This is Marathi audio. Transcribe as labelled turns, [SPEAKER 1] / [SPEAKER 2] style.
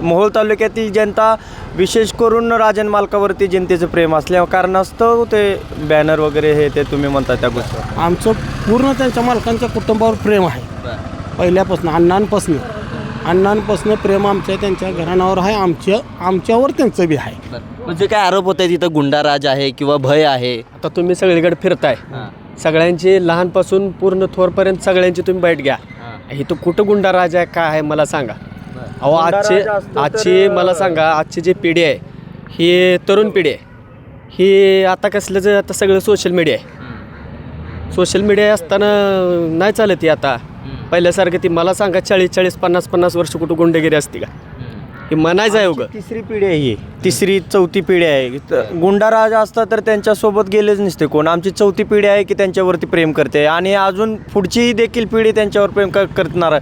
[SPEAKER 1] मोहोळ तालुक्यातील जनता विशेष करून राजन मालकावरती जनतेचं प्रेम असल्या कारणास्तव ते बॅनर वगैरे हे ते तुम्ही म्हणता त्या गोष्टी.
[SPEAKER 2] आमचं पूर्ण त्यांच्या मालकांच्या कुटुंबावर प्रेम आहे. पहिल्यापासून अण्णांपासून प्रेम आमच्या त्यांच्या घराण्यावर आहे. आमच्यावर त्यांचं बी आहे.
[SPEAKER 3] म्हणजे काय आरोप होत आहे तिथं गुंडाराज आहे किंवा भय आहे.
[SPEAKER 4] आता तुम्ही सगळीकडे फिरताय, सगळ्यांची लहानपासून पूर्ण थोरपर्यंत सगळ्यांची तुम्ही बैठ घ्या. इथं कुठं गुंडाराज आहे काय आहे मला सांगा. अहो आजची मला सांगा, आजची जी पिढी आहे ही तरुण पिढी आहे. ही आता कसलं आता सगळं सोशल मीडिया आहे. सोशल मीडिया असताना नाही चालत ती आता पहिल्यासारखं. ती मला सांगा 40-40, 50-50 वर्ष कुठं गुंडगिरी असते का? हे म्हणायचं आहे उगं.
[SPEAKER 1] तिसरी पिढी आहे ही, तिसरी चौथी पिढी आहे. गुंडाराज असता तर त्यांच्यासोबत गेलेच नसते कोण. आमची चौथी पिढी आहे की त्यांच्यावरती प्रेम करते आणि अजून पुढची देखील पिढी त्यांच्यावर प्रेम करणार.